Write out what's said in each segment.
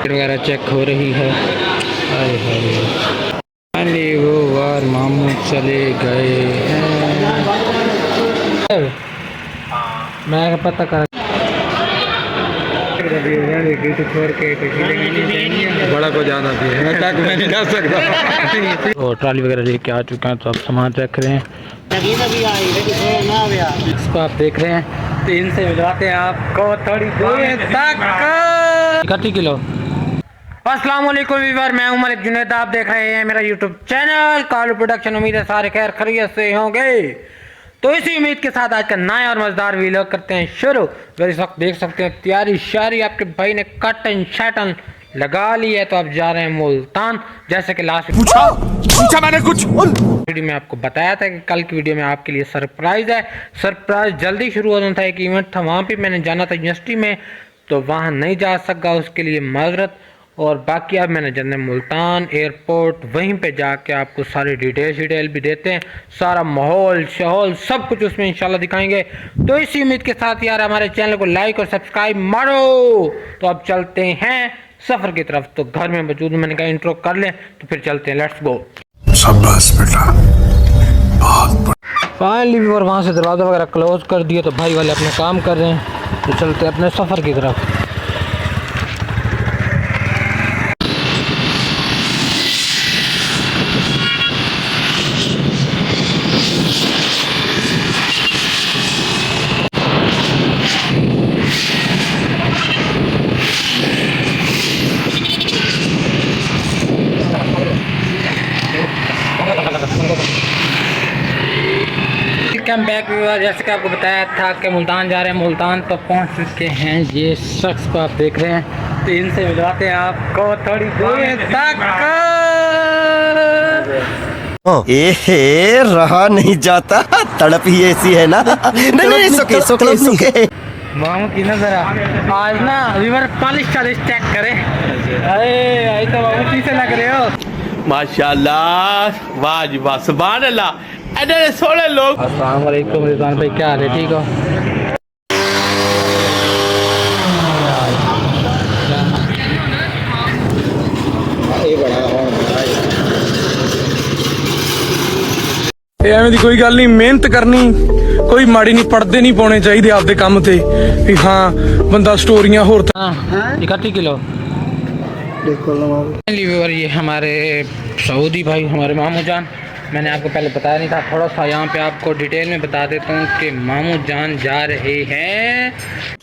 वगैरह चेक हो रही है। हाय हाय वो वार मामू चले गए हैं। मैं पता कर छोड़ के बड़ा को जाना भी है तक मैं नहीं जा सकता। तो ट्रॉली वगैरह लेके आ चुका है, तो आप सामान रख रहे हैं। इसको आप देख रहे हैं, तो इनसे मिलवाते हैं आपको थोड़ी देर तक। 31 किलो। अस्सलाम वालेकुम व्यूअर, मैं हूं मलिक जुनैद, आप देख रहे हैं मेरा यूट्यूब चैनल कालू प्रोडक्शन। उम्मीद है सारे खैर खैरियत से होंगे। तो इसी उम्मीद के साथ आज का नया और मजेदार वीडियो करते हैं शुरू। तो इस वक्त देख सकते हैं तैयारी शारी आपके भाई ने कटन शटन लगा ली है, तो आप जा रहे हैं मुल्तान। जैसे कि लास्ट पूछा मैंने कुछ वीडियो में आपको बताया था कि कल की वीडियो में आपके लिए सरप्राइज है। सरप्राइज जल्दी शुरू होना था, एक इवेंट था, वहाँ पे मैंने जाना था यूनिवर्सिटी में, तो वहाँ नहीं जा सका, उसके लिए माजरत। और बाकी अब मैंने जाना मुल्तान एयरपोर्ट, वहीं पे जाके आपको सारी डिटेल भी देते हैं, सारा माहौल शहौल सब कुछ उसमें इंशाल्लाह दिखाएंगे। तो इसी उम्मीद के साथ यार हमारे चैनल को लाइक और सब्सक्राइब मारो। तो अब चलते हैं सफ़र की तरफ। तो घर में मौजूद हूं, मैंने कहा इंट्रो कर लें, तो फिर चलते हैं, लेट्स गो। शाबाश बेटा, फाइनली भी और वहाँ से दरवाज़ा वगैरह क्लोज कर दिए, तो भाई वाले अपने काम कर रहे हैं। तो चलते हैं अपने सफ़र की तरफ। वेलकम बैक व्यूअर, जैसे कि आपको बताया था कि मुल्तान जा रहे हैं। मुल्तान तो पहुंच चुके हैं, ये शख्स को आप देख रहे हैं, तो इनसे मिलवाते हैं आपको थोड़ी देर तक। रहा नहीं जाता, तड़प ही ऐसी है ना। नहीं सुके मामू की नजर आज ना व्यूअर पॉलिश चेक करे। अरे तो मामू पीछे लग रहे हो माशाल्लाह, वाह जी वाह, सुभान अल्लाह। अरे सोने लोग। अस्सलाम वालेकुम रिजवान भाई, क्या हाल है? ठीक हो? ਐਵੇਂ ਦੀ ਕੋਈ ਗੱਲ ਨਹੀਂ, ਮਿਹਨਤ ਕਰਨੀ ਕੋਈ ਮਾੜੀ ਨਹੀਂ, ਪੜਦੇ ਨਹੀਂ ਪਾਉਣੇ ਚਾਹੀਦੇ ਆਪਦੇ ਕੰਮ ਤੇ ਵੀ ਹਾਂ ਬੰਦਾ ਸਟੋਰੀਆਂ ਹੋਰ। 31 किलो। ये हमारे सऊदी भाई, हमारे मामू जान, मैंने आपको पहले बताया नहीं था, थोड़ा सा यहाँ पे आपको डिटेल में बता देता हूँ कि मामू जान जा रहे हैं।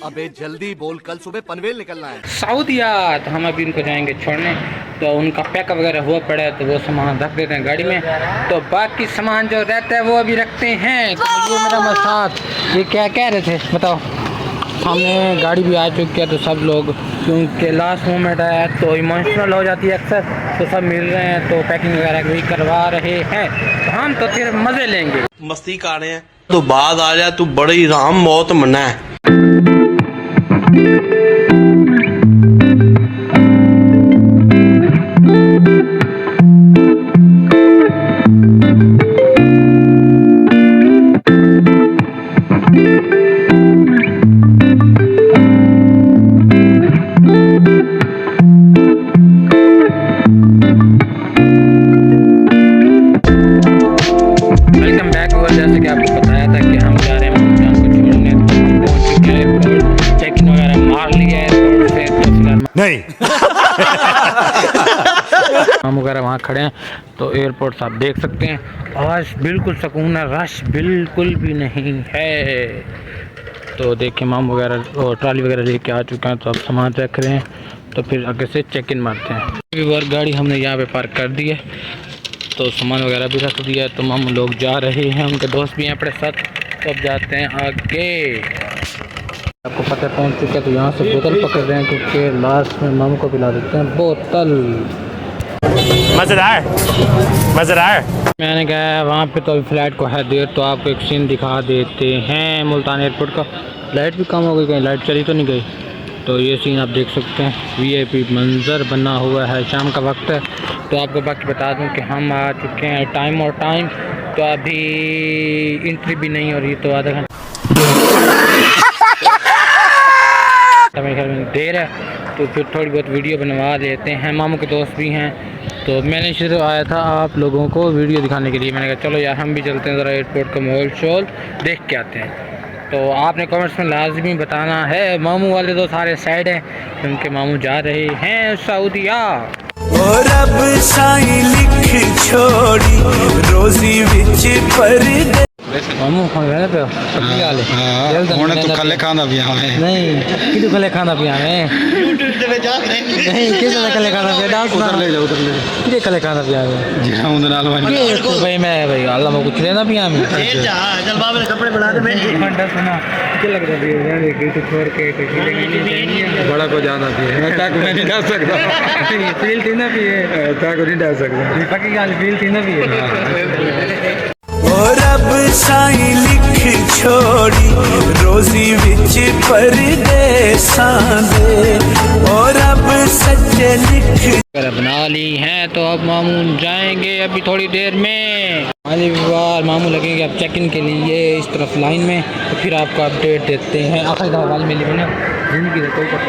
अबे जल्दी बोल, कल सुबह पनवेल निकलना है सऊदीया। तो हम अभी उनको जाएंगे छोड़ने, तो उनका पैकअप वगैरह हुआ पड़ा है, तो वो सामान रख देते हैं गाड़ी में। तो बाकी सामान जो रहता है वो अभी रखते हैं। तो ये मेरा मसाद, ये क्या कह रहे थे बताओ? सामने गाड़ी भी आ चुकी है, तो सब लोग क्योंकि लास्ट मोमेंट आया तो इमोशनल हो जाती है अक्सर, तो सब मिल रहे हैं, तो पैकिंग वगैरह भी करवा रहे हैं। तो हम तो फिर मज़े लेंगे, मस्ती कर रहे हैं। तो बाद आ जा, तू बड़ी राम मौत मना है। जैसे कि आपको बताया था कि हम जा रहे हैं मुल्तान को छोड़ने, तो हम पहुंच चुके हैं एयरपोर्ट, चेकिंग वगैरह मार लिया है एयरपोर्ट से, तो फिलहाल नहीं हम वगैरह वहाँ खड़े हैं। तो एयरपोर्ट आप देख सकते हैं, आज बिल्कुल सुकून है, रश बिल्कुल भी नहीं है। तो देखिए माम वगैरह और ट्रॉली वगैरह लेके आ चुके हैं, तो अब सामान रख रहे हैं, तो फिर आगे से चेक इन मारते हैं। गाड़ी हमने यहाँ पे पार्क कर दी है, तो सामान वगैरह भी रख दिया है। तो हम लोग जा रहे हैं, उनके दोस्त भी हैं अपने साथ, तो अब जाते हैं आगे। आपको पता पहुंच चुके हैं, तो यहाँ से बोतल पकड़ रहे हैं, क्योंकि लास्ट में मामू को पिला देते हैं बोतल। मज़ेदार। मैंने कहा वहाँ पे तो अभी फ्लाइट को है देर, तो आपको एक सीन दिखा देते हैं मुल्तान एयरपोर्ट का। लाइट भी कम हो गई, कहीं लाइट चली तो नहीं गई। तो ये सीन आप देख सकते हैं, वीआईपी मंजर बना हुआ है, शाम का वक्त है। तो आपको बाकी बता दूं कि हम आ चुके हैं टाइम, तो अभी एंट्री भी नहीं हो रही, तो आधा घंटा मेरे ख्याल में देर है। तो फिर थोड़ी बहुत वीडियो बनवा लेते हैं। मामू के दोस्त भी हैं, तो मैंने शुरू आया था आप लोगों को वीडियो दिखाने के लिए। मैंने कहा चलो यार हम भी चलते हैं, ज़रा एयरपोर्ट का माहौल शोल देख के आते हैं। तो आपने कमेंट्स में लाजमी बताना है। मामू वाले तो सारे साइड हैं क्योंकि मामू जा रहे हैं सऊदीया। और अब साईं लिख छोड़ी रोजी विच परदे। मामू खाने पे सब्जी वाले ਹੁਣ ਤੂੰ ਕੱਲੇ ਖਾਂਦਾ ਪਿਆ ਮੈਂ नहीं किदू कले खाना पिया मैं नहीं किदू कले खाना पिया डांस ਉਧਰ ਲੈ ਜਾ ਉਧਰ ਲੈ ਜਾ किदे कले खाना पिया मैं ਜਿਹੜਾ ਉਹਦੇ ਨਾਲ ਵਾਲੀ भाई मैं भाई अल्लाह में कुछ लेना पिया मैं चल बाबा ने कपड़े बना दे मैं घंटा सुना क्या लग रहा है यार ये तो छोड़ के बड़ा को ज्यादा पिए मैं तक मैं नहीं डाल सकता फील थी ना पिए तक नहीं डाल सकता पक्की गाल फील थी ना पिए। और अब साईं लिख छोड़ी रोजी विच परदेसां दे। और अब सच्चे लिख बना ली हैं तो अब मामू जाएंगे अभी थोड़ी देर में। अगली बार मामू लगेंगे अब चेक इन के लिए इस तरफ लाइन में, तो फिर आपको अपडेट देते हैं। आखिरी दफा वाल में लिखना जिंदगी का कोई पता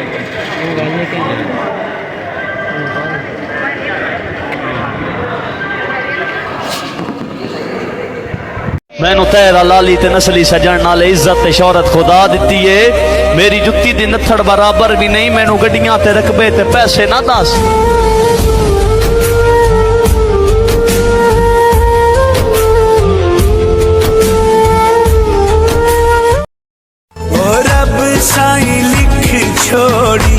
मैनू तैरा लाली ते नस्ली सजन नाल इज्जत ते शोहरत खुदा दिती है। मेरी जुत्ती दी नथड़ बराबर भी नहीं, मैनू गड्डियां ते रकबे ते पैसे ना दस। और अब साईं लिख छोड़ी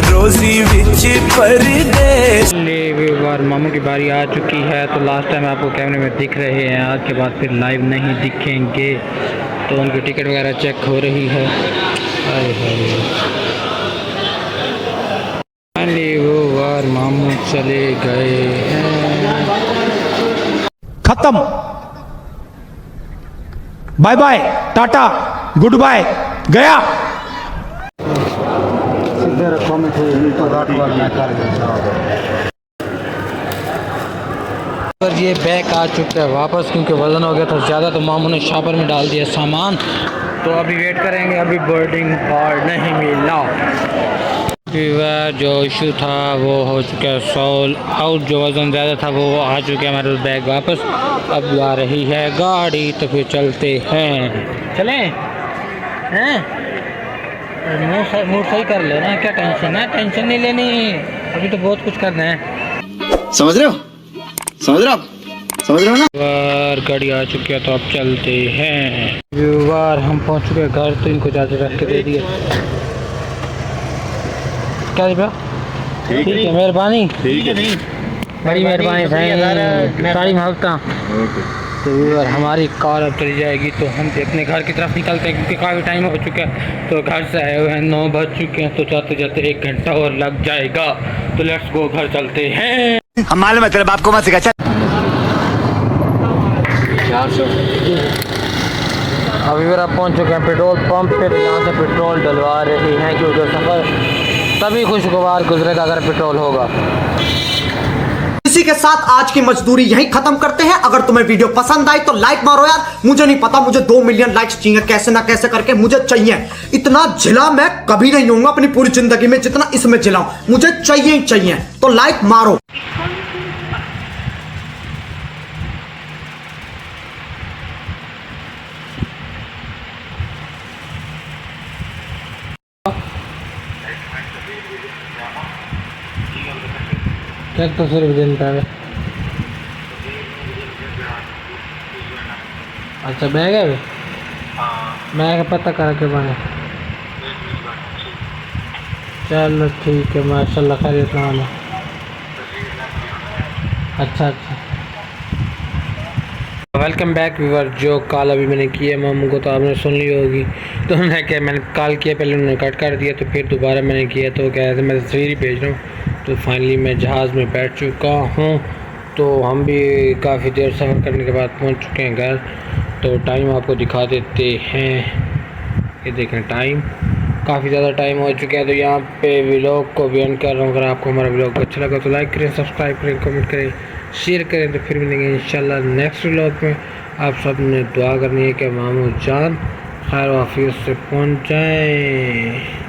रोजी विच परदेस। बार मामू की बारी आ चुकी है, तो लास्ट टाइम आपको कैमरे में दिख रहे हैं, आज के बाद फिर लाइव नहीं दिखेंगे। तो उनकी टिकट वगैरह चेक हो रही है। वो बार मामू चले गए हैं। खत्म, बाय बाय, टाटा, गुड बाय, गया। ये बैग आ चुका है वापस, क्योंकि वज़न हो गया था ज़्यादा, तो मामू ने शॉपर में डाल दिया सामान। तो अभी वेट करेंगे, अभी बोर्डिंग कार्ड नहीं मिला। जो इशू था वो हो चुका है सॉल्व आउट, जो वज़न ज़्यादा था वो आ चुका है हमारे बैग वापस। अब आ रही है गाड़ी, तो फिर चलते हैं। चलें हैं, मूड सही कर लो ना, क्या टेंशन है? टेंशन नहीं लेनी, अभी तो बहुत कुछ करना है। समझ रहे हो ना। गाड़ी आ चुकी है, तो अब चलते हैं। व्यूवर हम पहुंच चुके हैं घर, तो इनको जाते रख के दे दिए। क्या दिया? ठीक है, मेहरबानी, बड़ी मेहरबानी, सारी मोहब्बत। तो व्यूवर हमारी कार अब चली जाएगी, तो हम अपने घर की तरफ निकलते हैं, क्योंकि काफ़ी टाइम हो चुका है। तो घर से आए हुए हैं 9 बज चुके हैं, तो जाते जाते 1 घंटा और लग जाएगा। तो लेट्स गो, घर चलते हैं। हम मालूम है तेरे बाप को मत सिखा। अभी फिर आप पहुँच चुके हैं पेट्रोल पंप पे, तो यहाँ से पेट्रोल डलवा रहे हैं, क्योंकि सफ़र तभी खुशगवार गुजरेगा अगर पेट्रोल होगा। इसी के साथ आज की मजदूरी यहीं खत्म करते हैं। अगर तुम्हें वीडियो पसंद आई तो लाइक मारो यार। मुझे नहीं पता, मुझे 2 मिलियन लाइक्स चाहिए, कैसे ना कैसे करके मुझे चाहिए। इतना झिला मैं कभी नहीं होऊंगा अपनी पूरी जिंदगी में जितना इसमें झिलाऊं, मुझे चाहिए ही चाहिए। तो लाइक मारो। क्या तो सिर्फ जनता है। अच्छा बैग है, बैग पता करके बने। चलो ठीक है, माशाल्लाह खैरियत ना होना। अच्छा, वेलकम बैक व्यूअर। जो कॉल अभी मैंने किया मामू को, तो आपने सुन ली होगी। तो मैंने क्या, मैंने कॉल किया, पहले उन्होंने कट कर दिया, तो फिर दोबारा मैंने किया, तो कह रहे थे मैं तस्वीर ही भेज रहा हूँ। तो फाइनली मैं जहाज़ में बैठ चुका हूँ। तो हम भी काफ़ी देर सफ़र करने के बाद पहुँच चुके हैं घर। तो टाइम आपको दिखा देते हैं, ये देखें टाइम काफ़ी ज़्यादा टाइम हो चुका है। तो यहाँ पे व्लॉग को भी एंड कर रहा हूँ। अगर आपको हमारा व्लॉग अच्छा लगा तो लाइक करें, सब्सक्राइब करें, कमेंट करें, शेयर करें। तो फिर मिलेंगे इंशाल्लाह नेक्स्ट व्लॉग में। आप सब ने दुआ करनी है कि मामू जान खैर वाफियत से पहुँच जाएँ।